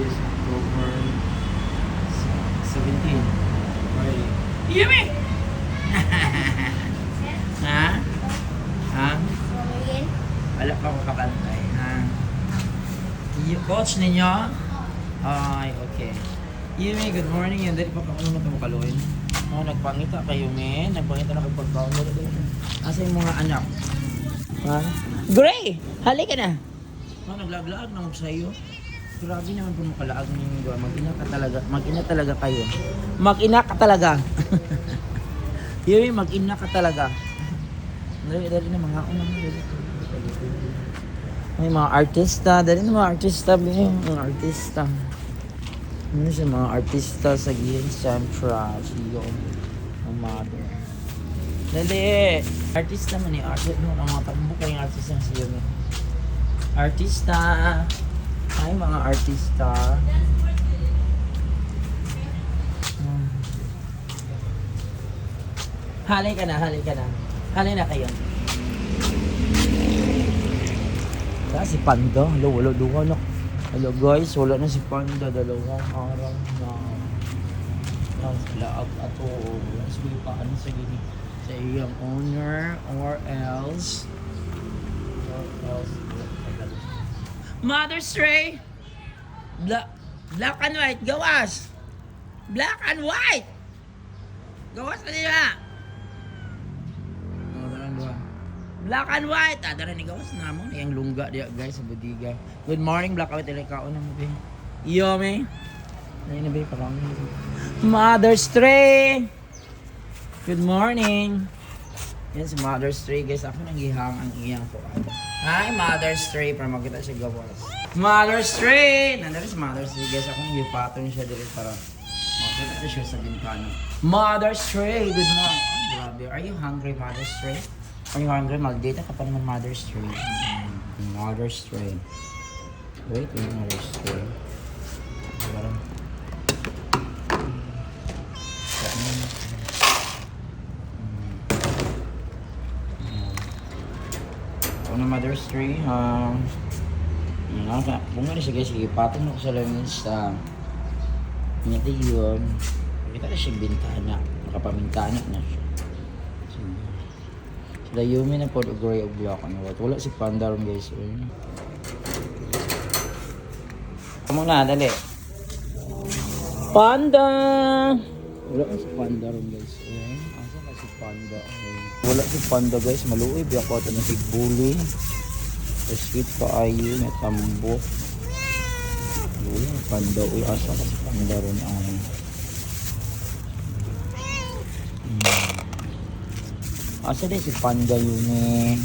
is October 17. Right. Yummy! Ha? Ha? Wala pa akong kakantay, ha? Yung coach ninyo? Ay, okay. Yumi, good morning. Yan, dali pa ako na pamakaluin. Oh, nagpangita kayo, men. Nagpangita na kayo pagkaon. Asa yung mga anak? Ha? Gray! Halika na! Oh, naglaglaag na sa iyo. Grabe naman po makalaag ninyo. Mag-ina ka talaga. Mag-ina talaga kayo. Mag-ina ka talaga. Yumi, mag-ina ka talaga. Dali na mga unang may mga artista. Dali na mga artista. Mga artista. Ano siya mga artista sa Giyan Central. Siyo. Ang mother. Dali! Artista man eh. Artist mo. Ang mga takbo kayong artista na siyo. Artista! Ay, mga artista. Halay ka na, halay ka na. Halay na kayo. Wala si Panda. Wala duha na. Hello guys, wala na si Panda. Dalawang araw na. Laag ato. Sige pa, ano sa gini? Sa iyang owner or else. Mother Stray! Black and white, gawas! Black and white! Gawas na nila! Black and white! Dara ni gawas na mo. Yung lungga diya guys sa budiga. Good morning, Black and white. Ilikaw na mo, be. Iyo, me. Ayun na, be. Parang Mother Stray! Good morning! Yan si Mother Stray guys. Ako nang ihang ang iyang po. Hi, Mother Stray. Para makita siya gawas. Mother Stray! Nandun si Mother Stray guys. Ako nang ipattern siya dito para makita siya sa bintana. Mother Stray! Good morning! Oh, grabe. Are you hungry, Mother Stray? Are you hungry? Mag-data ka pa naman, Mother Stray. Mother Stray. Wait, Mother Stray. Parang na Mother Stray, bunga na siya guys, ipatong ako sa langis hindi yun, kita na siya bintana, nakapamintana na siya. Sila Yumi na po, gray of black, wala si Panda ron guys. Kamang na, dali. Panda! Wala si Panda ron guys. Asa ka si Panda? Wala si Panda guys, maluoy biya ko ito na tigbuli. Sweet pa ayo na tambo. Wala si Panda, uy asa ka si Panda ron ay. Asa din si Panda yun eh.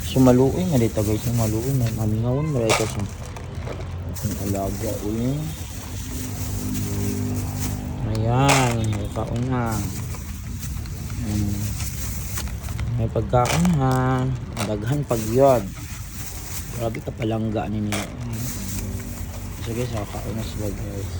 Sumaluoy na dito guys, sumaluoy na mamingawon mo ito sa alaga uy. Ayan, kauna. May pagkaon ha. Daghan pagyod. Grabe ka palangga ninyo. So guys, kakaon na sila guys.